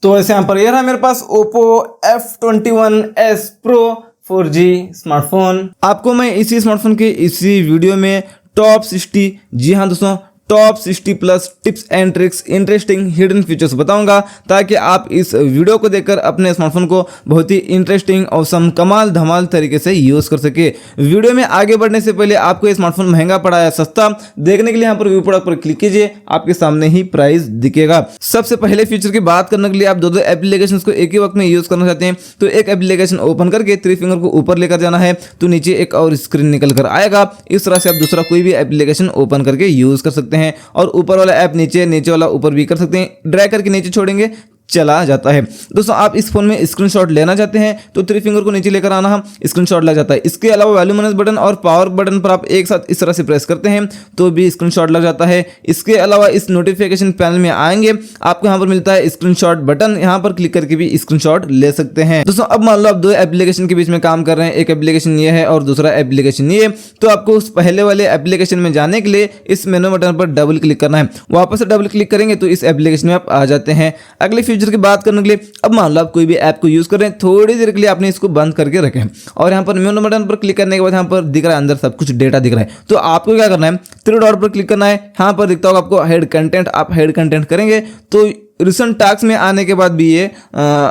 तो ऐसे यहाँ पर ये रहा मेरे पास Oppo F21s Pro 4G smartphone. आपको मैं इसी स्मार्टफोन के इसी वीडियो में टॉप 60, जी हाँ दोस्तों, top 60 plus tips and tricks, interesting hidden features बताऊंगा, ताकि आप इस वीडियो को देखकर अपने स्मार्टफोन को बहुत ही इंटरेस्टिंग और कमाल धमाल तरीके से यूज़ कर सके। वीडियो में आगे बढ़ने से पहले आपको ये स्मार्टफोन महंगा पड़ा या सस्ता देखने के लिए यहाँ पर व्यू प्रोडक्ट पर क्लिक कीजिए, आपके सामने ही प्राइस दिखेगा। सबसे पहले फीचर की बात करने के लिए आप दो एप्लीकेशन को एक ही वक्त में यूज़ करना चाहते हैं तो एक एप्लीकेशन ओपन करके 3 फिंगर को ऊपर लेकर जाना है तो नीचे एक और स्क्रीन निकल कर आएगा। इस तरह से आप दूसरा कोई भी एप्लीकेशन ओपन करके यूज़ कर सकते हैं और ऊपर वाला ऐप नीचे, नीचे वाला ऊपर भी कर सकते हैं। ड्रैग करके नीचे छोड़ेंगे चला जाता है। दोस्तों आप इस फोन में स्क्रीनशॉट लेना चाहते हैं तो 3 फिंगर को नीचे लेकर आना, हम स्क्रीनशॉट लग जाता है। इसके अलावा वॉल्यूम बटन और पावर बटन पर आप एक साथ इस तरह से प्रेस करते हैं तो भी स्क्रीनशॉट लग जाता है। इसके अलावा इस नोटिफिकेशन पैनल में आएंगे, आपको यहाँ पर मिलता है स्क्रीनशॉट बटन, यहाँ पर क्लिक करके भी स्क्रीनशॉट ले सकते हैं। दोस्तों अब मान लो आप 2 एप्लीकेशन के बीच में काम कर रहे हैं, एक एप्लीकेशन ये है और दूसरा एप्लीकेशन ये, तो आपको उस पहले वाले एप्लीकेशन में जाने के लिए इस मेनू बटन पर डबल क्लिक करना है। वापस से डबल क्लिक करेंगे तो इस एप्लीकेशन में आप आ जाते हैं। अगले फीचर की बात करने के लिए अब मान लो आप कोई भी ऐप को यूज कर रहे हैं, थोड़ी देर के लिए आपने इसको बंद करके रखें और यहाँ पर मेनू बटन पर क्लिक करने के बाद यहाँ पर दिख रहा है अंदर सब कुछ डेटा दिख रहा है, तो आपको क्या करना है 3 डॉट पर क्लिक करना है। यहाँ पर दिखता होगा आपको हेड कंटेंट, आप हेड कंटेंट करेंगे तो रिसेंट टास्क में आने के बाद भी ये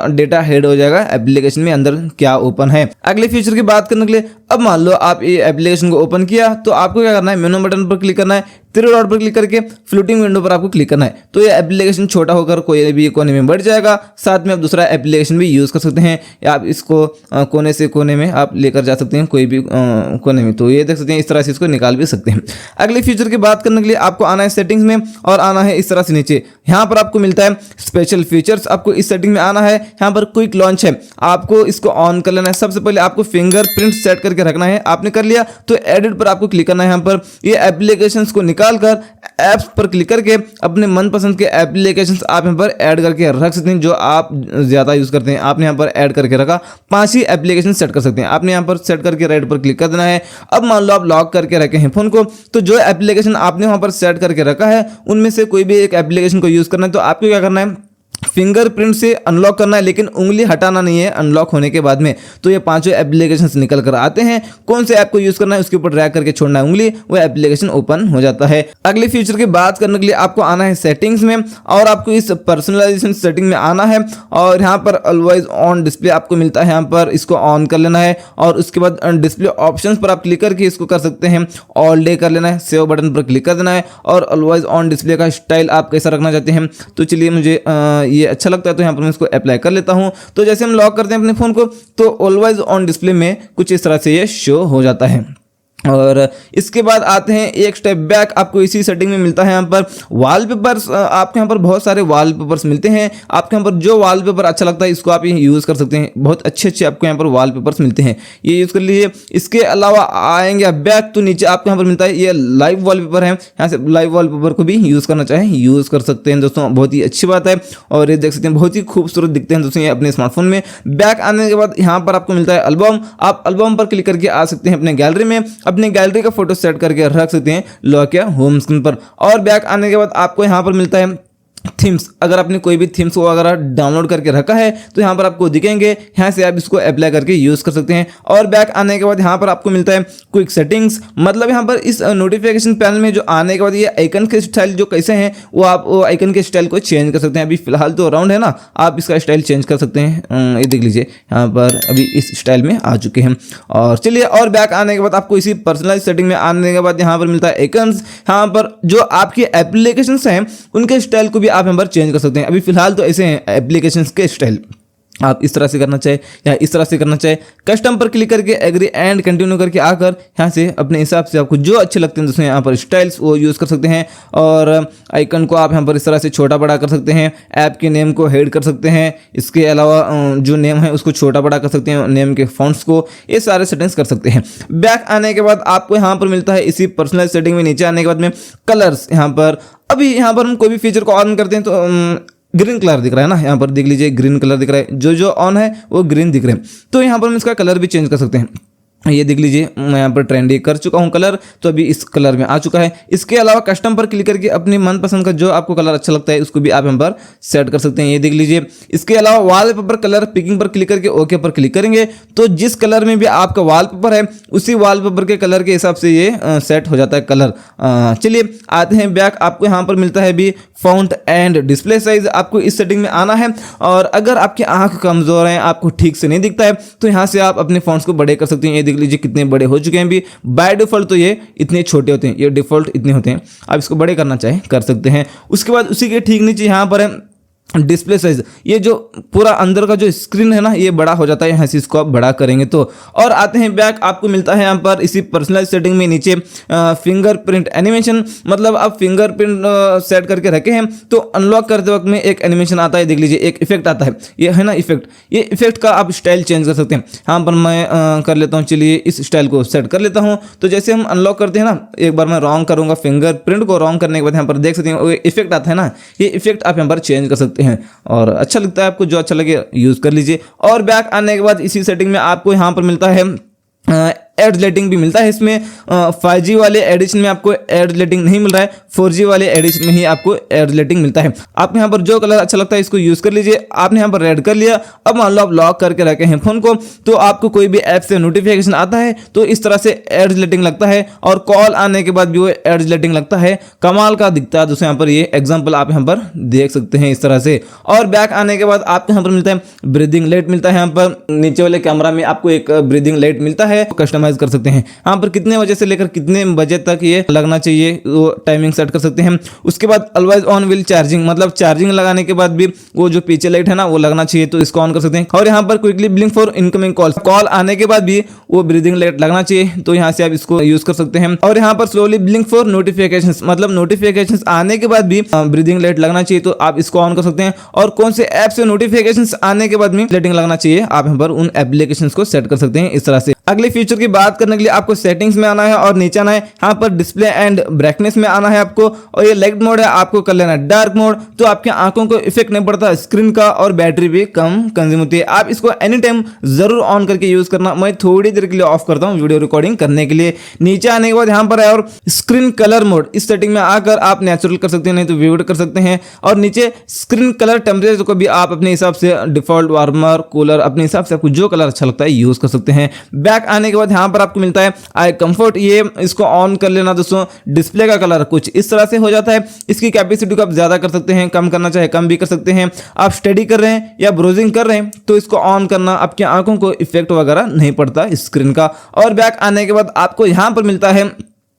डेटा हेड हो जाएगा एप्लीकेशन में अंदर क्या ओपन है। अगले फीचर की बात करने के लिए अब मान लो आप ये एप्लीकेशन को ओपन किया तो आपको क्या करना है मेनू बटन पर क्लिक करना है, 3 डॉट पर क्लिक करके फ्लोटिंग विंडो पर आपको क्लिक करना है तो ये एप्लीकेशन छोटा होकर कोई भी कोने में बढ़ जाएगा। साथ में आप दूसरा एप्लीकेशन भी यूज़ कर सकते हैं या आप इसको कोने से कोने में आप लेकर जा सकते हैं, कोई भी कोने में, तो ये देख सकते हैं इस तरह से इसको निकाल भी सकते हैं। अगले फीचर की बात करने के लिए आपको आना है सेटिंग्स में और आना है इस तरह से नीचे, यहाँ पर आपको मिलता है स्पेशल फीचर्स, आपको इस सेटिंग में आना है। यहाँ पर क्विक लॉन्च है, आपको इसको ऑन कर लेना है। सबसे पहले आपको फिंगरप्रिंट सेट करके रखना है, आपने कर लिया तो एडिट पर आपको क्लिक करना है। यहाँ पर ये एप्लीकेशंस को निकाल कर ऐप्स पर क्लिक करके अपने मनपसंद के एप्लीकेशंस आप यहाँ पर ऐड करके रख सकते हैं जो आप ज़्यादा यूज़ करते हैं। आपने यहाँ पर ऐड करके रखा, 5 ही एप्लीकेशन सेट कर सकते हैं। आपने यहाँ पर सेट करके राइट पर क्लिक कर देना है। अब मान लो आप लॉक करके रखे हैं फ़ोन को, तो जो एप्लीकेशन आपने वहाँ पर सेट करके रखा है उनमें से कोई भी एक एप्लीकेशन को यूज़ करना है तो आपको क्या करना है फिंगरप्रिंट से अनलॉक करना है, लेकिन उंगली हटाना नहीं है अनलॉक होने के बाद में। तो ये 5 एप्लीकेशंस निकल कर आते हैं, कौन से ऐप को यूज करना है उसके ऊपर ड्रैग करके छोड़ना है उंगली, वो एप्लीकेशन ओपन हो जाता है। अगले फीचर की बात करने के लिए आपको आना है सेटिंग्स में और आपको इस पर्सनलाइजेशन सेटिंग में आना है और यहाँ पर ऑलवेज ऑन डिस्प्ले आपको मिलता है, यहाँ पर इसको ऑन कर लेना है और उसके बाद डिस्प्ले ऑप्शंस पर आप क्लिक करके इसको कर सकते हैं ऑल डे कर लेना है। सेव बटन पर क्लिक कर देना है और ऑलवेज ऑन डिस्प्ले का स्टाइल आप कैसा रखना चाहते हैं तो चलिए मुझे ये अच्छा लगता है तो यहाँ पर मैं इसको अप्लाई कर लेता हूँ। तो जैसे हम लॉक करते हैं अपने फ़ोन को तो ऑलवेज ऑन डिस्प्ले में कुछ इस तरह से ये शो हो जाता है। और इसके बाद आते हैं एक स्टेप बैक, आपको इसी सेटिंग में मिलता है यहाँ पर वॉलपेपर्स। आपके यहाँ पर बहुत सारे वॉलपेपर्स मिलते हैं, आपके यहाँ पर जो वॉलपेपर अच्छा लगता है इसको आप यूज़ कर सकते हैं। बहुत अच्छे अच्छे आपको यहाँ पर वॉलपेपर्स मिलते हैं, ये यूज़ कर लीजिए। इसके अलावा आएंगे आप बैक तो नीचे आपको यहाँ पर मिलता है ये लाइव वॉलपेपर है, यहाँ से लाइव वॉलपेपर को भी यूज़ करना चाहें यूज़ कर सकते हैं दोस्तों, बहुत ही अच्छी बात है। और ये देख सकते हैं बहुत ही खूबसूरत दिखते हैं दोस्तों ये अपने स्मार्टफोन में। बैक आने के बाद यहाँ पर आपको मिलता है एल्बम, आप एल्बम पर क्लिक करके आ सकते हैं अपने गैलरी में, अपने गैलरी का फोटो सेट करके रख सकते हैं लॉक या होम स्क्रीन पर। और बैक आने के बाद आपको यहां पर मिलता है थीम्स, अगर आपने कोई भी थीम्स को अगर डाउनलोड करके रखा है तो यहाँ पर आपको दिखेंगे, यहाँ से आप इसको अप्लाई करके यूज़ कर सकते हैं। और बैक आने के बाद यहाँ पर आपको मिलता है क्विक सेटिंग्स, मतलब यहाँ पर इस नोटिफिकेशन पैनल में जो आने के बाद ये आइकन के स्टाइल जो कैसे हैं वो आप वो आइकन के स्टाइल को चेंज कर सकते हैं। अभी फिलहाल तो राउंड है ना, आप इसका स्टाइल चेंज कर सकते हैं। ये देख लीजिए यहाँ पर अभी इस स्टाइल में आ चुके हैं। और चलिए और बैक आने के बाद आपको इसी पर्सनलाइज सेटिंग में आने के बाद यहाँ पर मिलता है आइकन्स, यहाँ पर जो आपके एप्लीकेशन हैं उनके स्टाइल को भी आप यहाँ पर चेंज कर सकते हैं। अभी फिलहाल तो ऐसे हैं एप्लीकेशंस के स्टाइल, आप इस तरह से करना चाहे या इस तरह से करना चाहे। कस्टम पर क्लिक करके एग्री एंड कंटिन्यू करके आकर यहाँ से अपने हिसाब से आपको जो अच्छे लगते हैं दोस्तों यहाँ पर स्टाइल्स वो यूज़ कर सकते हैं। और आइकन को आप यहाँ पर इस तरह से छोटा बड़ा कर सकते हैं, ऐप के नेम को हेड कर सकते हैं, इसके अलावा जो नेम है उसको छोटा बड़ा कर सकते हैं, नेम के फॉन्ट्स को, ये सारे सेटिंग्स कर सकते हैं। बैक आने के बाद आपको यहाँ पर मिलता है इसी पर्सनलाइज सेटिंग में नीचे आने के बाद में कलर्स, यहाँ पर अभी यहाँ पर हम कोई भी फीचर को ऑन करते हैं तो ग्रीन कलर दिख रहा है ना, यहाँ पर देख लीजिए ग्रीन कलर दिख रहा है, जो जो ऑन है वो ग्रीन दिख रहे हैं। तो यहाँ पर हम इसका कलर भी चेंज कर सकते हैं। ये देख लीजिए मैं यहाँ पर ट्रेंडी कर चुका हूँ कलर, तो अभी इस कलर में आ चुका है। इसके अलावा कस्टम पर क्लिक करके अपनी मनपसंद का जो आपको कलर अच्छा लगता है उसको भी आप यहाँ पर सेट कर सकते हैं। ये देख लीजिए। इसके अलावा वॉलपेपर कलर पिकिंग पर क्लिक करके ओके पर क्लिक करेंगे तो जिस कलर में भी आपका वॉलपेपर है उसी वॉलपेपर के कलर के हिसाब से ये सेट हो जाता है कलर। चलिए आते हैं बैक। आपको यहाँ पर मिलता है अभी फ़ॉन्ट एंड डिस्प्ले साइज, आपको इस सेटिंग में आना है। और अगर आपकी आंख कमज़ोर है, आपको ठीक से नहीं दिखता है, तो यहाँ से आप अपने फॉन्ट्स को बड़े कर सकते हैं। ये देख लीजिए कितने बड़े हो चुके हैं। अभी बाय डिफॉल्ट तो ये इतने छोटे होते हैं, ये डिफॉल्ट इतने होते हैं। आप इसको बड़े करना चाहे कर सकते हैं। उसके बाद उसी के ठीक नीचे यहाँ पर है डिस्प्ले साइज। ये जो पूरा अंदर का जो स्क्रीन है ना ये बड़ा हो जाता है यहाँ से, इसको आप बड़ा करेंगे तो। और आते हैं बैक। आपको मिलता है यहाँ पर इसी पर्सनलाइज सेटिंग में नीचे फिंगरप्रिंट एनिमेशन, मतलब आप फिंगरप्रिंट सेट करके रखे हैं तो अनलॉक करते वक्त में एक एनिमेशन आता है। देख लीजिए एक इफेक्ट आता है, ये है ना इफेक्ट। ये इफेक्ट का आप स्टाइल चेंज कर सकते हैं। यहाँ पर मैं कर लेता हूँ, चलिए इस स्टाइल को सेट कर लेता हूँ। तो जैसे हम अनलॉक करते हैं ना, एक बार मैं रॉन्ग करूँगा फिंगरप्रिंट को, रॉन्ग करने के बाद यहाँ पर देख सकते हैं इफेक्ट आता है ना, ये इफेक्ट आप यहाँ पर चेंज कर सकते हैं और अच्छा लगता है। आपको जो अच्छा लगे यूज कर लीजिए। और बैक आने के बाद इसी सेटिंग में आपको यहाँ पर मिलता है एड लाइटिंग भी मिलता है। इसमें 5G वाले एडिशन में आपको एड लाइटिंग नहीं मिल रहा है, 4G वाले एडिशन में ही आपको एड लाइटिंग मिलता है। आप यहाँ पर जो कलर अच्छा लगता है इसको यूज कर लीजिए। आपने यहाँ पर रेड कर लिया। अब मान लो आप लॉक करके रखे हैं फोन को, तो आपको कोई भी ऐप से नोटिफिकेशन आता है तो इस तरह से एड लाइटिंग लगता है, और कॉल आने के बाद भी वो एड लाइटिंग लगता है। कमाल का दिखता है। दोस्तों यहाँ पर ये एग्जाम्पल आप यहाँ पर देख सकते हैं इस तरह से। और बैक आने के बाद आपको यहाँ पर मिलता है ब्रीदिंग लाइट मिलता है। यहाँ पर नीचे वाले कैमरा में आपको एक ब्रीदिंग लाइट मिलता है, कस्टमाइज कर सकते हैं। यहाँ पर कितने बजे से लेकर कितने बजे तक ये लगना चाहिए वो टाइमिंग सेट कर सकते हैं। उसके बाद ऑलवेज ऑन व्हील चार्जिंग, मतलब चार्जिंग लगाने के बाद भी वो जो पीछे लाइट है ना वो लगना चाहिए, तो इसको ऑन कर सकते हैं। और यहाँ पर quickly blink for incoming call, call आने के बाद भी वो ब्रीदिंग लाइट लगना चाहिए, तो यहाँ से आप इसको यूज कर सकते हैं। और यहाँ पर स्लोली ब्लिंक फॉर नोटिफिकेशंस, मतलब नोटिफिकेशंस आने के बाद भी ब्रीदिंग लाइट लगना चाहिए, तो आप इसको ऑन कर सकते हैं। और कौन से ऐप से नोटिफिकेशंस आने के बाद भी लाइटिंग लगना चाहिए आप यहाँ पर उन एप्लीकेशंस को सेट कर सकते हैं इस तरह से। अगले फीचर की बात करने के लिए आपको सेटिंग्स में आना है और नीचे आना है। यहाँ पर डिस्प्ले एंड ब्राइटनेस में आना है आपको, और ये लाइट मोड है आपको कर लेना है डार्क मोड, तो आपकी आंखों को इफेक्ट नहीं पड़ता स्क्रीन का और बैटरी भी कम कंज्यूम होती है। आप इसको एनी टाइम जरूर ऑन करके यूज करना। मैं थोड़ी देर के लिए ऑफ करता हूँ वीडियो रिकॉर्डिंग करने के लिए। नीचे आने के बाद यहाँ पर है और स्क्रीन कलर मोड, इस सेटिंग में आकर आप नेचुरल कर सकते हैं, नहीं तो विविड कर सकते हैं। और नीचे स्क्रीन कलर टेम्परेचर को भी आप अपने हिसाब से डिफॉल्ट, वार्मर, कूलर, अपने हिसाब से आपको जो कलर अच्छा लगता है यूज कर सकते हैं। बैक आने के बाद यहाँ पर आपको मिलता है आई कंफर्ट, ये इसको ऑन कर लेना दोस्तों। डिस्प्ले का कलर कुछ इस तरह से हो जाता है। इसकी कैपेसिटी को आप ज्यादा कर सकते हैं, कम करना चाहे कम भी कर सकते हैं। आप स्टडी कर रहे हैं या ब्राउजिंग कर रहे हैं तो इसको ऑन करना, आपकी आंखों को इफेक्ट वगैरह नहीं पड़ता स्क्रीन का। और बैक आने के बाद आपको यहां पर मिलता है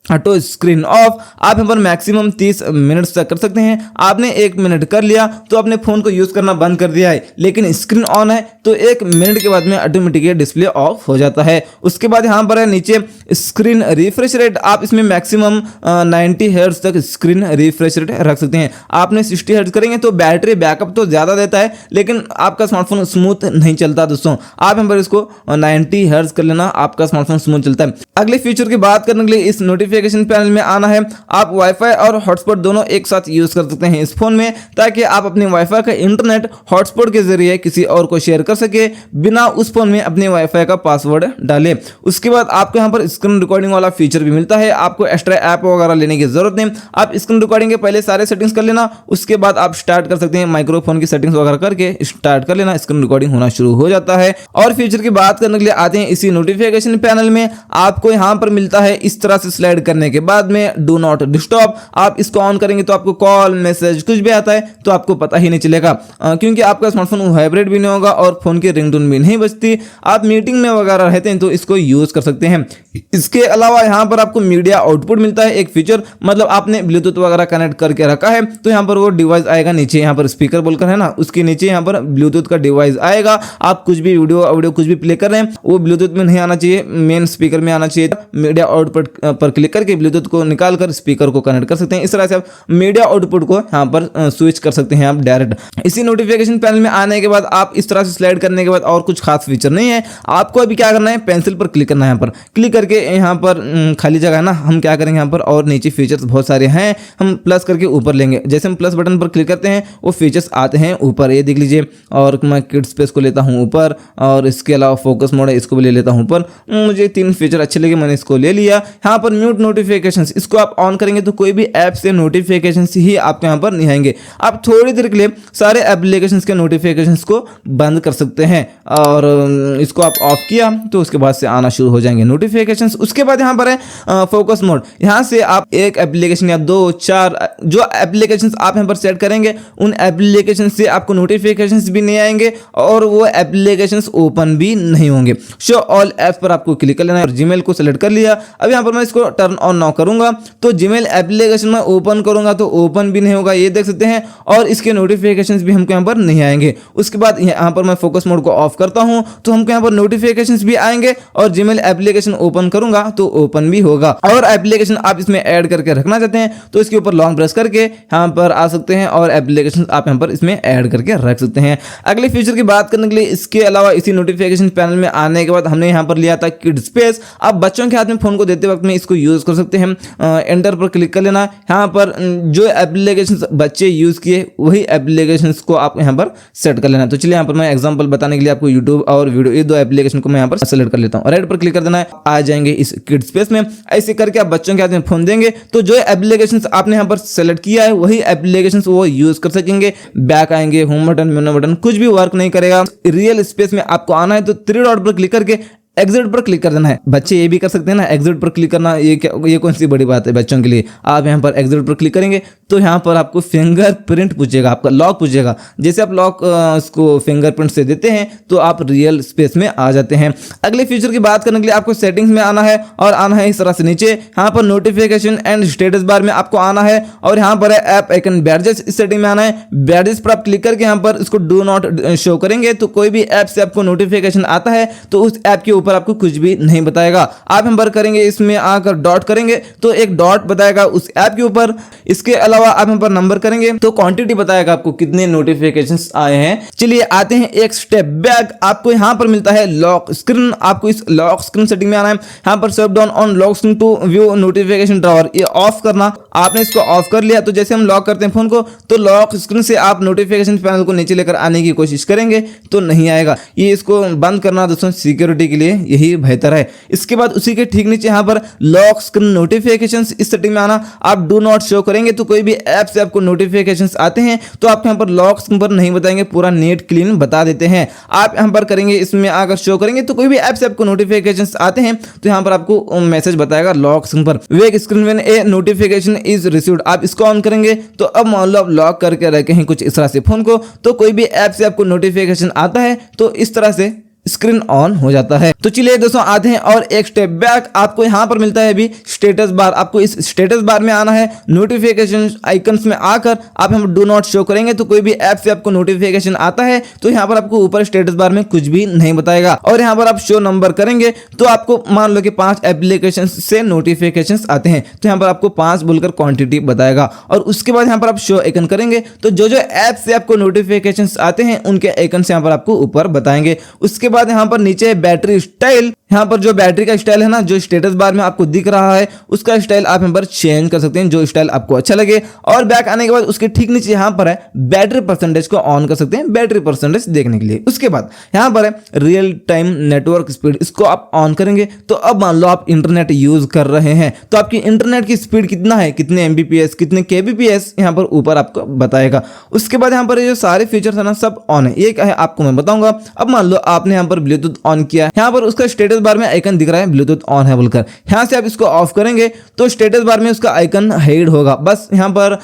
ऑटो स्क्रीन ऑफ, आप यहाँ पर मैक्सिमम 30 मिनट तक कर सकते हैं। आपने 1 मिनट कर लिया तो अपने फोन को यूज करना बंद कर दिया है, लेकिन स्क्रीन ऑन है तो 1 मिनट के बाद में ऑटोमेटिकली डिस्प्ले ऑफ हो जाता है। उसके बाद यहाँ पर है नीचे स्क्रीन रिफ्रेश रेट, आप इसमें मैक्सिमम 90 हर्ट्ज तक स्क्रीन रिफ्रेश रेट रख सकते हैं। आपने 60 हर्ट्ज करेंगे तो बैटरी बैकअप तो ज्यादा देता है, लेकिन आपका स्मार्टफोन स्मूथ नहीं चलता दोस्तों। आप यहाँ पर इसको 90 हर्ट्ज कर लेना, आपका स्मार्टफोन स्मूथ चलता है। अगले फीचर की बात करने के लिए इस नोटिफिकेशन पैनल में आना है। आप वाईफाई और हॉटस्पॉट दोनों एक साथ यूज कर सकते हैं इस फोन में, ताकि आप अपने वाईफाई का इंटरनेट हॉटस्पॉट के जरिए किसी और को शेयर कर सके बिना उस फोन में अपने वाईफाई का पासवर्ड डाले। उसके बाद आपको यहाँ पर स्क्रीन रिकॉर्डिंग वाला फीचर भी मिलता है। आपको एक्स्ट्रा ऐप वगैरह लेने की जरूरत नहीं, आप स्क्रीन रिकॉर्डिंग के पहले सारे सेटिंग्स कर लेना, उसके बाद आप स्टार्ट कर सकते हैं। माइक्रोफोन की सेटिंग्स वगैरह करके स्टार्ट कर लेना, स्क्रीन रिकॉर्डिंग होना शुरू हो जाता है। और फीचर की बात करने के लिए आते हैं इसी नोटिफिकेशन पैनल में। आपको यहाँ पर मिलता है इस तरह से स्लाइड करने के बाद में डू नॉट डिस्टर्ब, आप इसको ऑन करेंगे तो आपको कॉल, मैसेज कुछ भी आता है तो आपको पता ही नहीं चलेगा, क्योंकि आपका स्मार्टफोन वाइब्रेट भी नहीं होगा और फोन की रिंगटोन भी नहीं बजती। आप मीटिंग में वगैरह रहते हैं तो इसको यूज कर सकते हैं। इसके अलावा यहाँ पर आपको मीडिया आउटपुट मिलता है एक फीचर, मतलब आपने ब्लूटूथ वगैरह कनेक्ट करके रखा है तो यहाँ पर वो डिवाइस आएगा नीचे, यहाँ पर स्पीकर बोलकर है ना, उसके नीचे यहाँ पर ब्लूटूथ का डिवाइस आएगा। आप कुछ भी वीडियो कुछ भी प्ले कर रहे हैं वो ब्लूटूथ में नहीं आना चाहिए, मेन स्पीकर में आना चाहिए। मीडिया आउटपुट पर क्लिक करके ब्लूटूथ को निकाल कर स्पीकर को कनेक्ट कर सकते हैं। इस तरह से आप मीडिया आउटपुट को यहाँ पर स्विच कर सकते हैं आप डायरेक्ट। इसी नोटिफिकेशन पैनल में आने के बाद आप इस तरह से स्लाइड करने के बाद और कुछ खास फीचर नहीं है। आपको अभी क्या करना है, पेंसिल पर क्लिक करना है। यहाँ पर क्लिक करके करके यहाँ पर खाली जगह है ना, हम क्या करेंगे यहाँ पर, और नीचे फीचर्स बहुत सारे हैं, हम प्लस करके ऊपर लेंगे। जैसे हम प्लस बटन पर क्लिक करते हैं वो फीचर्स आते हैं ऊपर, ये देख लीजिए। और मैं किड स्पेस को लेता हूँ ऊपर, और इसके अलावा फोकस मोड है, इसको भी ले लेता हूँ ऊपर। मुझे 3 फीचर अच्छे लगे, मैंने इसको ले लिया। यहाँ पर म्यूट नोटिफिकेशंस, इसको आप ऑन करेंगे तो कोई भी ऐप से नोटिफिकेशंस ही आपके यहाँ पर नहीं आएंगे। आप थोड़ी देर के लिए सारे एप्लीकेशंस के नोटिफिकेशंस को बंद कर सकते हैं, और इसको आप ऑफ किया तो उसके बाद से आना शुरू हो जाएंगे नोटिफिकेशंस। उसके बाद यहाँ पर है फोकस मोड, यहाँ से आप एक एप्लीकेशन या 2 4 जो एप्लीकेशंस आप यहाँ पर सेट करेंगे उन एप्लीकेशन से आपको नोटिफिकेशंस भी नहीं आएंगे और वो एप्लीकेशंस ओपन भी नहीं होंगे। शो ऑल ऐप्स पर आपको क्लिक कर लेना है और जीमेल को सेलेक्ट कर लिया। अब यहाँ पर मैं इसको टर्न ऑन नाउ करूंगा तो जीमेल एप्लीकेशन में ओपन करूंगा तो ओपन भी नहीं होगा, ये देख सकते हैं, और इसके नोटिफिकेशंस भी हमको यहाँ पर नहीं आएंगे। उसके बाद यहाँ पर मैं फोकस मोड को ऑफ करता हूँ तो हमको यहाँ पर नोटिफिकेशंस भी आएंगे और जीमेल एप्लीकेशन ओपन करूंगा तो ओपन भी होगा। और एप्लीकेशन आप इसमें ऐड करके रखना चाहते हैं तो इसके ऊपर लॉन्ग प्रेस करके यहाँ पर आ सकते हैं और एप्लीकेशन आप यहाँ पर इसमें ऐड करके रख सकते हैं। अगले फीचर की बात करने के लिए इसके अलावा इसी नोटिफिकेशन पैनल में आने के बाद हमने यहाँ पर लिया था किड स्पेस। आप बच्चों के हाथ में फोन को देते वक्त में इसको यूज कर सकते हैं। एंटर पर क्लिक कर लेना, यहाँ पर जो एप्लीकेशन बच्चे यूज किए वही एप्लीकेशन को आप यहाँ पर सेट कर लेना। तो चलिए यहाँ पर मैं एग्जांपल बताने के लिए आपको यूट्यूब और वीडियो ये 2 एप्लीकेशन को मैं यहाँ पर सेलेक्ट कर लेता हूँ। राइट पर क्लिक कर देना है, आ जाएंगे इस किड स्पेस में। ऐसे करके आप बच्चों के हाथ में फोन देंगे तो जो एप्लीकेशन आपने यहाँ पर सेलेक्ट किया है वही एप्लीकेशन वो यूज कर सकेंगे। बैक आएंगे, होम बटन, मेनू बटन कुछ भी वर्क नहीं करेगा। रियल स्पेस में आपको आना है तो 3 डॉट पर क्लिक करके एग्जिट पर क्लिक कर देना है। बच्चे ये भी कर सकते हैं ना, एग्जिट पर क्लिक करना, ये कौन सी बड़ी बात है बच्चों के लिए। आप यहाँ पर एग्जिट पर क्लिक करेंगे तो यहाँ पर आपको फिंगरप्रिंट पूछेगा, आपका लॉक पूछेगा। जैसे आप लॉक इसको फिंगरप्रिंट से देते हैं तो आप रियल स्पेस में आ जाते हैं। अगले फीचर की बात करने के लिए आपको सेटिंग्स में आना है और आना है इस तरह से नीचे। यहाँ पर नोटिफिकेशन एंड स्टेटस बार में आपको आना है और यहाँ पर है ऐप आइकन बैडजेस, इस सेटिंग में आना है। बैडजेस पर आप क्लिक करके यहाँ पर इसको डू नॉट शो करेंगे तो कोई भी ऐप से आपको नोटिफिकेशन आता है तो उस ऐप के पर आपको कुछ भी नहीं बताएगा। आप हम पर करेंगे, इसमें आकर डॉट करेंगे तो एक डॉट बताएगा उस ऐप के ऊपर। इसके अलावा आप हम पर नंबर करेंगे तो क्वांटिटी बताएगा आपको कितने नोटिफिकेशंस आए हैं। चलिए आते हैं एक स्टेप बैक। आपको यहां पर मिलता है लॉक स्क्रीन, आपको इस लॉक स्क्रीन सेटिंग में आना है। यहां पर swipe down on lock screen to view notification drawer, ये ऑफ करना। आपने इसको ऑफ कर लिया तो जैसे हम लॉक करते हैं फोन को तो लॉक स्क्रीन से आप नोटिफिकेशन पैनल को नीचे लेकर आने की कोशिश करेंगे तो नहीं आएगा। ये इसको बंद करना दोस्तों सिक्योरिटी के लिए यही बेहतर है। इसके बाद उसी के ठीक नीचे यहाँ पर लॉक स्क्रीन नोटिफिकेशंस, इस सेटिंग में आना। आप डू नॉट शो करेंगे तो कोई भी ऐप से आपको नोटिफिकेशंस आते हैं तो आप यहाँ पर लॉक स्क्रीन पर नहीं बताएंगे, पूरा नेट क्लीन बता देते हैं। आप यहाँ पर करेंगे, इसमें आकर शो करेंगे तो कोई भी ऐप से आपको नोटिफिकेशंस आते हैं तो यहाँ पर आपको मैसेज बताएगा लॉक स्क्रीन पर, wake screen when a notification is received. आप इसको ऑन करेंगे तो अब मान लो आप लॉक करके रखे हैं कुछ इस तरह से फोन को, तो कोई भी ऐप से आपको नोटिफिकेशन आता है तो इस तरह से स्क्रीन ऑन हो जाता है। तो चलिए दोस्तों आते हैं और एक स्टेप बैक। आपको यहां पर मिलता है अभी स्टेटस बार, आपको इस स्टेटस बार में आना है। नोटिफिकेशन आइकन्स में आकर आप हम डू नॉट शो करेंगे तो कोई भी ऐप से आपको नोटिफिकेशन आता है तो यहां पर आपको ऊपर स्टेटस बार में कुछ भी नहीं बताएगा। और यहां पर आप शो नंबर करेंगे तो आपको मान लो कि 5 एप्लीकेशन से नोटिफिकेशन आते हैं तो यहां पर आपको 5 बोलकर क्वांटिटी बताएगा। और उसके बाद यहां पर आप शो आइकन करेंगे तो जो जो ऐप से आपको नोटिफिकेशन आते हैं उनके आइकन से यहां पर आपको ऊपर बताएंगे। उसके बाद यहां पर नीचे बैटरी स्टाइल, यहां पर जो बैटरी का स्टाइल है ना, जो स्टेटस बार में आपको दिख रहा है उसका स्टाइल आप यहां पर चेंज कर सकते हैं जो स्टाइल आपको अच्छा लगे। और बैक आने के बाद उसके ठीक नीचे यहां पर है बैटरी परसेंटेज को ऑन कर सकते हैं बैटरी परसेंटेज देखने के लिए। उसके बाद यहां पर है रियल टाइम नेटवर्क स्पीड, इसको आप ऑन करेंगे तो अब मान लो आप इंटरनेट यूज कर रहे हैं तो आपकी इंटरनेट की स्पीड कितना है, कितने एमबीपीएस, कितने केबीपीएस यहां पर ऊपर आपको बताएगा। उसके बाद यहां पर ये जो सारे फीचर्स है ना सब ऑन है, ये क्या है आपको मैं बताऊंगा। अब मान लो आपने यहां पर ब्लूटूथ ऑन किया, यहां पर उसका स्टेटस बार में आइकन दिख रहा है ब्लूटूथ ऑन है बोलकर, यहां से आप इसको ऑफ करेंगे तो स्टेटस बार में उसका आइकन हाइड होगा। बस यहां पर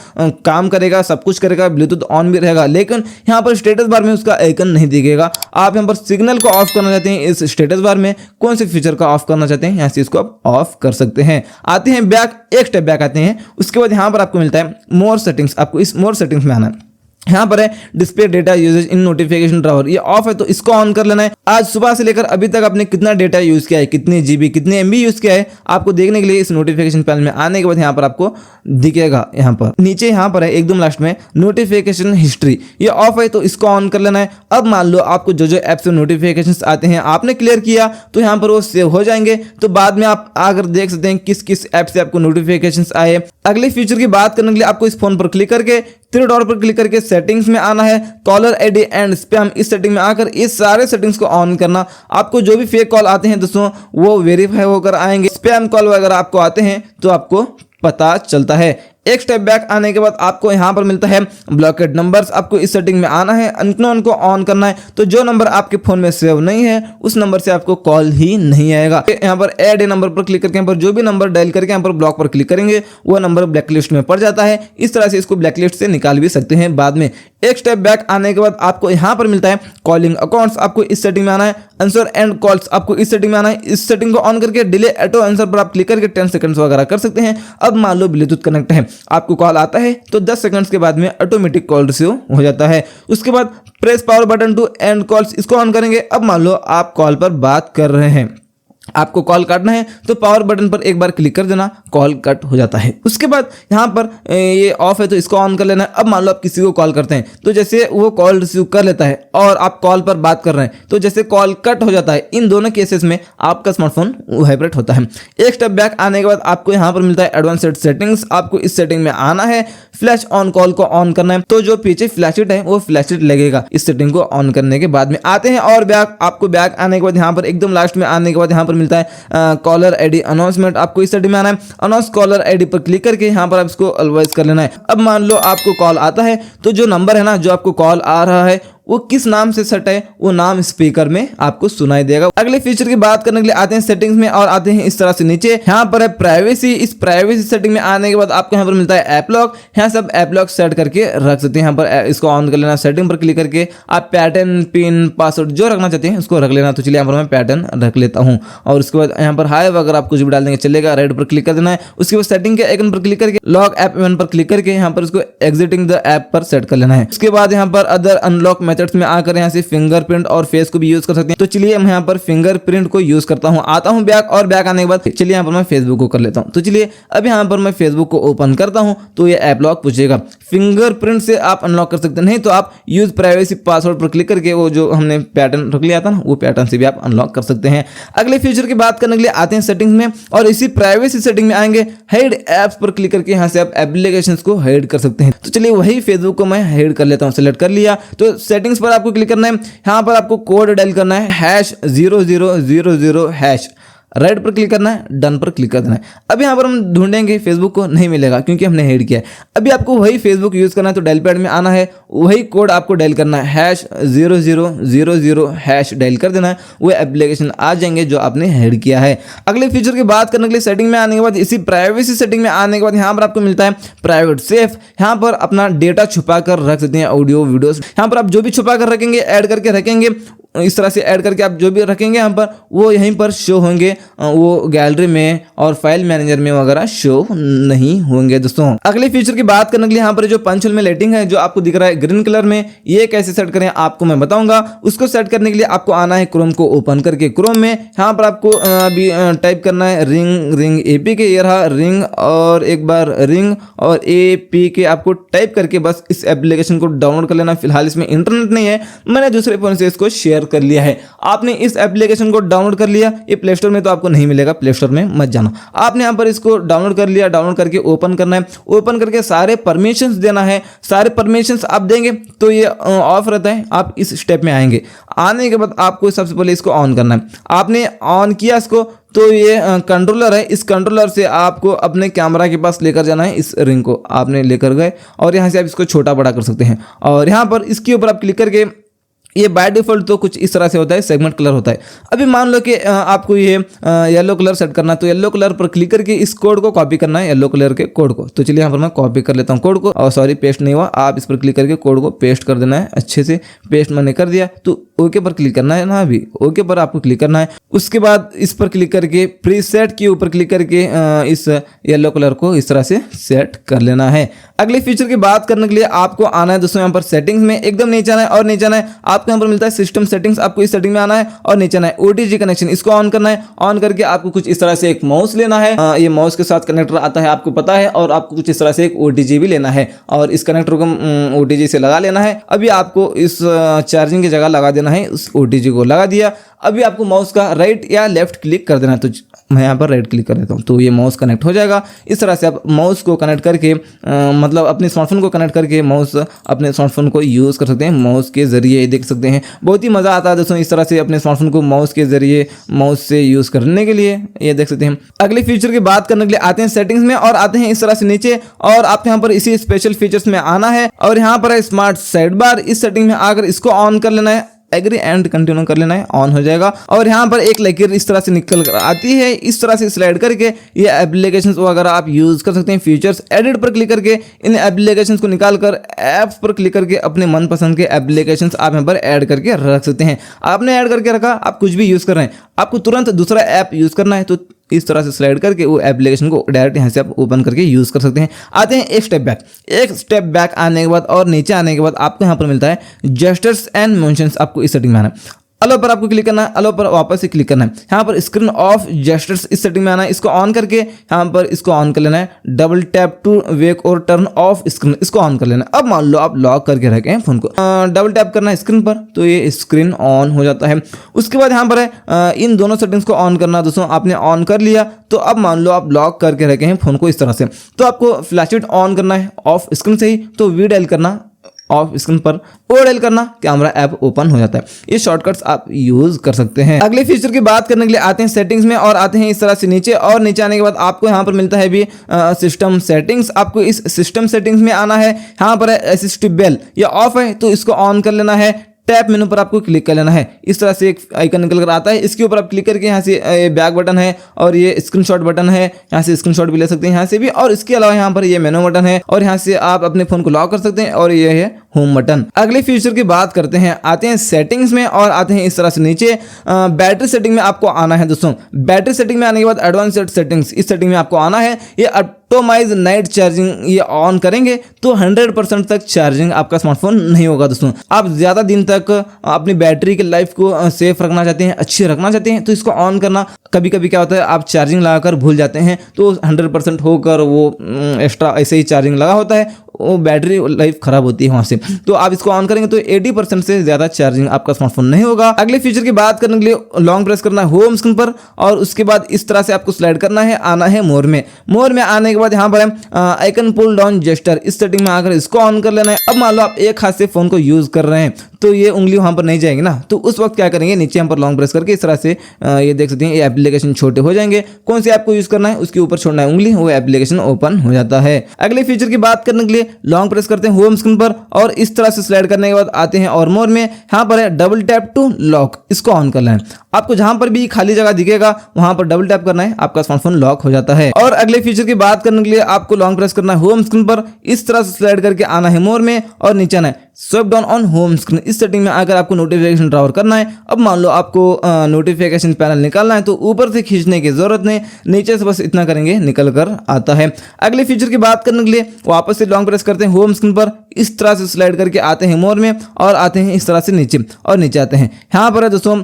काम करेगा, सब कुछ करेगा, ब्लूटूथ ऑन भी रहेगा लेकिन यहां पर स्टेटस बार में उसका आइकन नहीं दिखेगा। आप यहां पर सिग्नल को ऑफ करना चाहते हैं इस स्टेटस बार में, कौन से फीचर का ऑफ करना चाहते हैं यहां से इसको आप ऑफ कर सकते हैं। आते हैं बैक, एक स्टेप बैक आते हैं। उसके बाद यहां पर आपको मिलता है मोर सेटिंग्स, आपको इस मोर सेटिंग्स में आना है। यहाँ पर है display data usage in notification drawer, ये ऑफ है तो इसको ऑन कर लेना है। आज सुबह से लेकर अभी तक आपने कितना डेटा यूज किया है, कितनी जीबी कितने एमबी यूज किया है, आपको देखने के लिए इस नोटिफिकेशन पैनल में आने के बाद यहाँ पर आपको दिखेगा। यहाँ पर नीचे यहाँ पर है एकदम लास्ट में नोटिफिकेशन हिस्ट्री, ये ऑफ है तो इसको ऑन कर लेना है। अब मान लो आपको जो जो ऐप से नोटिफिकेशन आते हैं आपने क्लियर किया तो यहाँ पर वो सेव हो जाएंगे, तो बाद में आप आकर देख सकते हैं किस किस ऐप से आपको नोटिफिकेशन आए। अगले फीचर की बात करने के लिए आपको इस फोन पर क्लिक करके थ्री डॉट पर क्लिक करके सेटिंग्स में आना है, कॉलर आईडी एंड स्पैम इस सेटिंग में आकर इस सारे सेटिंग्स को ऑन करना। आपको जो भी फेक कॉल आते हैं दोस्तों वो वेरीफाई होकर आएंगे, स्पैम कॉल वगैरह आपको आते हैं तो आपको पता चलता है। एक स्टेप बैक आने के बाद आपको यहाँ पर मिलता है ब्लॉकेड नंबर्स, आपको इस सेटिंग में आना है, अननोन को ऑन करना है, तो जो नंबर आपके फोन में सेव नहीं है उस नंबर से आपको कॉल ही नहीं आएगा। यहाँ पर ऐड ए नंबर पर क्लिक करके यहाँ पर जो भी नंबर डायल करके यहाँ पर ब्लॉक पर क्लिक करेंगे वो नंबर ब्लैकलिस्ट में पड़ जाता है। इस तरह से इसको ब्लैकलिस्ट से निकाल भी सकते हैं बाद में। एक स्टेप बैक आने के बाद आपको यहाँ पर मिलता है कॉलिंग अकाउंट्स, आपको इस सेटिंग में आना है, आंसर एंड कॉल्स आपको इस सेटिंग में आना है। इस सेटिंग को ऑन करके डिले ऑटो आंसर पर आप क्लिक करके 10 सेकंड्स वगैरह कर सकते हैं। अब मान लो ब्लूटूथ कनेक्ट है, आपको कॉल आता है तो 10 सेकंड्स के बाद में ऑटोमेटिक कॉल रिसीव हो जाता है। उसके बाद press power button to end calls, इसको ऑन करेंगे। अब मान लो आप कॉल पर बात कर रहे हैं, आपको कॉल काटना है तो पावर बटन पर एक बार क्लिक कर देना, कॉल कट हो जाता है। उसके बाद यहाँ पर ये ऑफ है तो इसको ऑन कर लेना है। अब मान लो आप किसी को कॉल करते हैं तो जैसे वो कॉल रिसीव कर लेता है और आप कॉल पर बात कर रहे हैं तो जैसे कॉल कट हो जाता है, इन दोनों केसेस में आपका स्मार्टफोन वाइब्रेट होता है। एक स्टेप बैक आने के बाद आपको यहाँ पर मिलता है एडवांस्ड सेटिंग्स, आपको इस सेटिंग में आना है, फ्लैश ऑन कॉल को ऑन करना है, तो जो पीछे फ्लैशलाइट है वो फ्लैशलाइट लगेगा। इस सेटिंग को ऑन करने के बाद में आते हैं और बैक, आपको बैक आने के बाद यहाँ पर एकदम लास्ट में आने के बाद यहाँ पर मिलता है कॉलर आईडी अनाउंसमेंट, आपको इस सेटिंग में आना है, अनाउंस कॉलर आईडी पर क्लिक करके यहाँ पर आप इसको अलवाइज कर लेना है। अब मान लो आपको कॉल आता है तो जो नंबर है ना, जो आपको कॉल आ रहा है वो किस नाम से सेट है वो नाम स्पीकर में आपको सुनाई देगा। अगले फीचर की बात करने के लिए आते हैं सेटिंग्स में और आते हैं इस तरह से नीचे, यहाँ पर है प्राइवेसी। इस प्राइवेसी सेटिंग में आने के बाद आपको यहाँ पर मिलता है ऐप लॉक, यहाँ सब ऐप लॉक सेट करके रख सकते हैं। यहाँ पर इसको ऑन कर लेना, सेटिंग पर क्लिक करके आप पैटर्न पिन पासवर्ड जो रखना चाहते हैं उसको रख लेना। तो चलिए यहाँ पर मैं पैटर्न रख लेता हूँ और उसके बाद यहाँ पर हाई वगैरह आप कुछ भी डाल देंगे चलेगा, राइट पर क्लिक कर देना है। उसके बाद सेटिंग के आइकन पर क्लिक करके लॉक ऐप इवेंट पर क्लिक करके यहाँ पर इसको एग्जिटिंग द ऐप पर सेट कर लेना है। उसके बाद यहाँ पर अदर अनलॉक मेथड्स में आकर यहाँ से फिंगरप्रिंट और फेस को भी यूज कर सकते हैं। तो चलिए मैं यहाँ पर फिंगरप्रिंट को यूज करता हूँ, आता हूँ बैक और बैक आने के बाद चलिए यहाँ पर मैं फेसबुक को कर लेता हूँ। तो चलिए अब यहाँ पर मैं फेसबुक को ओपन करता हूँ तो ये ऐप लॉक पूछेगा, फिंगरप्रिंट से आप अनलॉक कर सकते हैं, नहीं तो आप यूज प्राइवेसी पासवर्ड पर क्लिक करके वो जो हमने पैटर्न रख लिया था ना वो पैटर्न से भी आप अनलॉक कर सकते हैं। अगले फीचर की बात करने के लिए आते हैं सेटिंग्स में और इसी प्राइवेसी सेटिंग में आएंगे, हाइड एप्स पर क्लिक करके यहाँ से आप एप्लीकेशंस को हाइड कर सकते हैं। तो चलिए वही फेसबुक को मैं हाइड कर लेता हूँ, सेलेक्ट कर लिया। तो सेटिंग्स पर आपको क्लिक करना है, यहाँ पर आपको कोड डायल करना है #0000#, राइट पर क्लिक करना है, डन पर क्लिक कर देना है। अब यहाँ पर हम ढूंढेंगे फेसबुक को, नहीं मिलेगा क्योंकि हमने हाइड किया है। अभी आपको वही फेसबुक यूज करना है तो डायल पैड में आना है, वही कोड आपको डायल करना है #0000# डायल कर देना है, वो एप्लीकेशन आ जाएंगे जो आपने हाइड किया है। अगले फीचर की बात करने के लिए सेटिंग में आने के बाद इसी प्राइवेसी सेटिंग में आने के बाद यहाँ पर आपको मिलता है प्राइवेट सेफ, यहाँ पर अपना डेटा छुपा कर रख सकते हैं, ऑडियो वीडियोस यहाँ पर आप जो भी छुपा कर रखेंगे ऐड करके रखेंगे, इस तरह से ऐड करके आप जो भी रखेंगे यहाँ पर वो यहीं पर शो होंगे, वो गैलरी में और फाइल मैनेजर में वगैरह शो नहीं होंगे। दोस्तों अगले फीचर की बात करने के लिए यहाँ पर जो पंच होल में लाइटिंग है जो आपको दिख रहा है ग्रीन कलर में, ये कैसे सेट करें आपको मैं बताऊंगा। उसको सेट करने के लिए आपको आना है क्रोम को ओपन करके, क्रोम में यहाँ पर आपको अभी टाइप करना है रिंग APK, ये रहा रिंग और एक बार रिंग और APK आपको टाइप करके बस इस एप्लीकेशन को डाउनलोड कर लेना। फिलहाल इसमें इंटरनेट नहीं है, मैंने दूसरे फोन से इसको शेयर कर लिया है। आपने इस एप्लीकेशन को डाउनलोड कर लिया, ये प्ले स्टोर में तो आपको नहीं मिलेगा, प्ले स्टोर में मत जाना। आपने यहाँ पर इसको डाउनलोड कर लिया, डाउनलोड करके ओपन करना है, ओपन करके सारे परमिशंस देना है। सारे परमिशंस आप देंगे तो ये ऑफ रहता है। आप इस स्टेप में आएंगे, आने के बाद आपको सबसे पहले इसको ऑन करना है। आपने ऑन किया इसको तो ये कंट्रोलर है, इस कंट्रोलर से आपको अपने कैमरा के पास लेकर जाना है। इस रिंग को आपने लेकर गए और यहाँ से आप इसको छोटा बड़ा कर सकते हैं और यहाँ पर इसके ऊपर आप क्लिक करके ये बाय डिफॉल्ट तो कुछ इस तरह से होता है, सेगमेंट कलर होता है। अभी मान लो कि आपको ये येलो कलर सेट करना है, तो येलो कलर पर क्लिक करके इस कोड को कॉपी करना है, येलो कलर के कोड को। तो चलिए यहाँ पर मैं कॉपी कर लेता हूँ कोड को, और सॉरी पेस्ट नहीं हुआ, आप इस पर क्लिक करके कोड को पेस्ट कर देना है। अच्छे से पेस्ट मैंने कर दिया, तो ओके पर क्लिक करना है ना, अभी ओके पर आपको क्लिक करना है। उसके बाद इस पर क्लिक करके प्रीसेट के ऊपर क्लिक करके इस येलो कलर को इस तरह से सेट कर लेना है। अगले फीचर की बात करने के लिए आपको आना है दोस्तों यहाँ पर सेटिंग्स में, एकदम नीचे आना है, और नीचे आना है आपको यहाँ पर मिलता है सिस्टम सेटिंग्स, आपको इस सेटिंग में आना है और नीचे आना है ओटीजी कनेक्शन, इसको ऑन करना है। ऑन करके आपको कुछ इस तरह से एक माउस लेना है, ये माउस के साथ कनेक्टर आता है आपको पता है, और आपको कुछ इस तरह से एक ओटीजी भी लेना है और इस कनेक्टर को ओटीजी से लगा लेना है। अभी आपको इस चार्जिंग की जगह लगा देना है, उस ओटीजी को लगा दिया। अभी आपको माउस का राइट या लेफ्ट क्लिक कर देना है, तो मैं यहाँ पर राइट क्लिक कर देता हूँ, तो ये माउस कनेक्ट हो जाएगा। इस तरह से आप माउस को कनेक्ट करके मतलब अपने स्मार्टफोन को कनेक्ट करके माउस अपने स्मार्टफोन को यूज़ कर सकते हैं माउस के जरिए। देख सकते हैं बहुत ही मज़ा आता है दोस्तों इस तरह से अपने स्मार्टफोन को माउस के जरिए माउस से यूज़ करने के लिए, ये देख सकते हैं। अगले फीचर की बात करने के लिए आते हैं सेटिंग्स में, और आते हैं इस तरह से नीचे, और आपको यहाँ पर इसी स्पेशल फीचर्स में आना है, और यहाँ पर है स्मार्ट साइड बार। इस सेटिंग में आकर इसको ऑन कर लेना है, एग्री एंड कंटिन्यू कर लेना है, ऑन हो जाएगा। और यहाँ पर एक लकीर इस तरह से निकल कर आती है, इस तरह से स्लाइड करके ये एप्लीकेशंस वगैरह आप यूज़ कर सकते हैं। फीचर्स एडिट पर क्लिक करके इन एप्लीकेशंस को निकाल कर ऐप्स पर क्लिक करके अपने मनपसंद के एप्लीकेशंस आप यहाँ पर ऐड करके रख सकते हैं। आपने ऐड करके रखा, आप कुछ भी यूज़ कर रहे हैं, आपको तुरंत दूसरा ऐप यूज़ करना है, तो इस तरह से स्लाइड करके वो एप्लीकेशन को डायरेक्ट यहाँ से आप ओपन करके यूज़ कर सकते हैं। आते हैं एक स्टेप बैक आने के बाद और नीचे आने के बाद आपको यहाँ पर मिलता है जेस्चर्स एंड मोशंस, आपको इस सेटिंग में आना है। अलो पर आपको क्लिक करना है, अलो पर वापस से क्लिक करना है। यहाँ पर स्क्रीन ऑफ जेस्चर्स इस सेटिंग में आना है, इसको ऑन करके यहाँ पर इसको ऑन कर लेना है। डबल टैप टू वेक और टर्न ऑफ स्क्रीन, इसको ऑन कर लेना है। अब मान लो आप लॉक करके रखे हैं फोन को, डबल टैप करना है स्क्रीन पर, तो ये स्क्रीन ऑन हो जाता है। उसके बाद यहाँ पर है इन दोनों सेटिंग्स को ऑन करना दोस्तों, आपने ऑन कर लिया। तो अब मान लो आप लॉक करके रखे हैं फोन को इस तरह से, तो आपको फ्लैशलाइट ऑन करना है ऑफ स्क्रीन से ही, तो वी डायल करना ऑफ स्क्रीन पर, ओ डायल करना, कैमरा ऐप ओपन हो जाता है। ये शॉर्टकट्स आप यूज कर सकते हैं। अगले फीचर की बात करने के लिए आते हैं सेटिंग्स में, और आते हैं इस तरह से नीचे, और नीचे आने के बाद आपको यहाँ पर मिलता है भी सिस्टम सेटिंग्स। आपको इस सिस्टम सेटिंग्स में आना है, यहाँ पर है असिस्टिव बेल, ये ऑफ है तो इसको ऑन कर लेना है। टैप मेनू पर आपको क्लिक कर लेना है, इस तरह से एक आइकन निकल कर आता है, इसके ऊपर आप क्लिक करके यहाँ से बैक बटन है और ये स्क्रीनशॉट बटन है, यहाँ से स्क्रीनशॉट भी ले सकते हैं यहाँ से भी, और इसके अलावा यहाँ पर ये मेनू बटन है और यहाँ से आप अपने फोन को लॉक कर सकते हैं, और ये है होम बटन। अगले फीचर की बात करते हैं, आते हैं सेटिंग्स में, और आते हैं इस तरह से नीचे बैटरी सेटिंग में आपको आना है दोस्तों। बैटरी सेटिंग में आने के बाद एडवांस्ड सेटिंग्स, इस सेटिंग में आपको आना है। ये ऑटोमाइज नाइट चार्जिंग ये ऑन करेंगे तो 100% तक चार्जिंग आपका स्मार्टफोन नहीं होगा दोस्तों। आप ज़्यादा दिन तक अपनी बैटरी की लाइफ को सेफ रखना चाहते हैं, अच्छी रखना चाहते हैं, तो इसको ऑन करना। कभी कभी क्या होता है आप चार्जिंग लगाकर भूल जाते हैं, तो 100% होकर वो एक्स्ट्रा ऐसे ही चार्जिंग लगा होता है, वो बैटरी लाइफ खराब होती है वहाँ से। तो आप इसको ऑन करेंगे तो 80% से ज़्यादा चार्जिंग आपका स्मार्टफोन नहीं होगा। अगले फीचर की बात करने के लिए लॉन्ग प्रेस करना है होम स्क्रीन पर, और उसके बाद इस तरह से आपको स्लाइड करना है, आना है मोर में। मोर में आने के बाद यहाँ पर है आइकन पुल डाउन जेस्टर, इस सेटिंग में आकर इसको ऑन कर लेना है। अब मान लो आप एक हाथ से फोन को यूज कर रहे हैं तो ये उंगली वहाँ पर नहीं जाएगी ना, तो उस वक्त क्या करेंगे, नीचे यहाँ पर लॉन्ग प्रेस करके इस तरह से ये देख सकते हैं ये एप्लीकेशन छोटे हो जाएंगे। कौन से ऐप को यूज करना है उसके ऊपर छोड़ना है उंगली, वो एप्लीकेशन ओपन हो जाता है। अगले फीचर की बात करने के लिए लॉन्ग प्रेस करते हैं होम स्क्रीन पर, और इस तरह से स्लाइड करने के बाद आते हैं और मोर में। यहाँ पर है डबल टैप टू लॉक, इसको ऑन करना है। आपको जहां पर भी खाली जगह दिखेगा वहां पर डबल टैप करना है, आपका स्मार्टफोन लॉक हो जाता है। और अगले फीचर की बात करने के लिए आपको लॉन्ग प्रेस करना है होम स्क्रीन पर, इस तरह से स्लाइड करके आना है मोर में, और नीचे आना है swipe down on home screen. इस सेटिंग में आकर आपको नोटिफिकेशन ड्रॉवर करना है। अब मान लो आपको नोटिफिकेशन पैनल निकालना है तो ऊपर से खींचने की जरूरत नहीं, नीचे से बस इतना करेंगे निकल कर आता है। अगले फीचर की बात करने के लिए वापस से लॉन्ग प्रेस करते हैं होम स्क्रीन पर, इस तरह से स्लाइड करके आते हैं मोर में, और आते हैं इस तरह से नीचे, और नीचे आते हैं। यहाँ पर है दोस्तों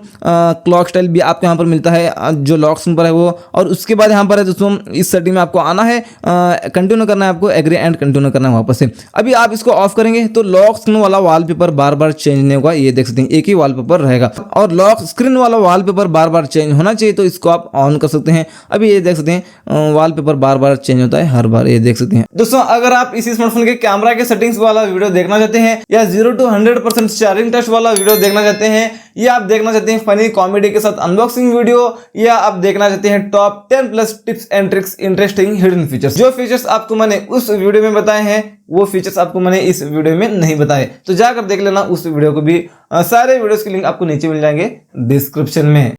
क्लॉक स्टाइल भी आपको यहाँ पर मिलता है, जो लॉक स्क्रीन पर है वो। और उसके बाद यहाँ पर है दोस्तों इस सेटिंग में आपको आना है, कंटिन्यू करना है, आपको एग्री एंड कंटिन्यू करना है वापस से। अभी आप इसको ऑफ करेंगे तो लॉक स्क्रीन वाला वॉलपेपर बार बार चेंज नहीं होगा, ये देख सकते हैं एक ही वॉलपेपर रहेगा, और लॉक स्क्रीन वाला वॉलपेपर बार बार चेंज होना चाहिए, तो इसको आप ऑन कर सकते हैं। अभी ये देख सकते हैं वॉलपेपर बार बार चेंज होता है हर बार, ये देख सकते हैं दोस्तों। अगर आप इसी स्मार्टफोन के कैमरा के सेटिंग्स वाला वीडियो देखना चाहते हैं, या 0 to 100% चार्जिंग टेस्ट वाला वीडियो देखना चाहते हैं, या आप देखना चाहते हैं फनी कॉमेडी के साथ अनबॉक्सिंग वीडियो, या आप देखना चाहते हैं top 10 plus tips and tricks interesting hidden features. जो फीचर्स आपको मैंने उस वीडियो में बताए हैं वो फीचर्स आपको मैंने इस वीडियो में नहीं बताए, तो जाकर देख लेना उस वीडियो को भी। सारे वीडियोस के लिंक आपको नीचे मिल जाएंगे डिस्क्रिप्शन में।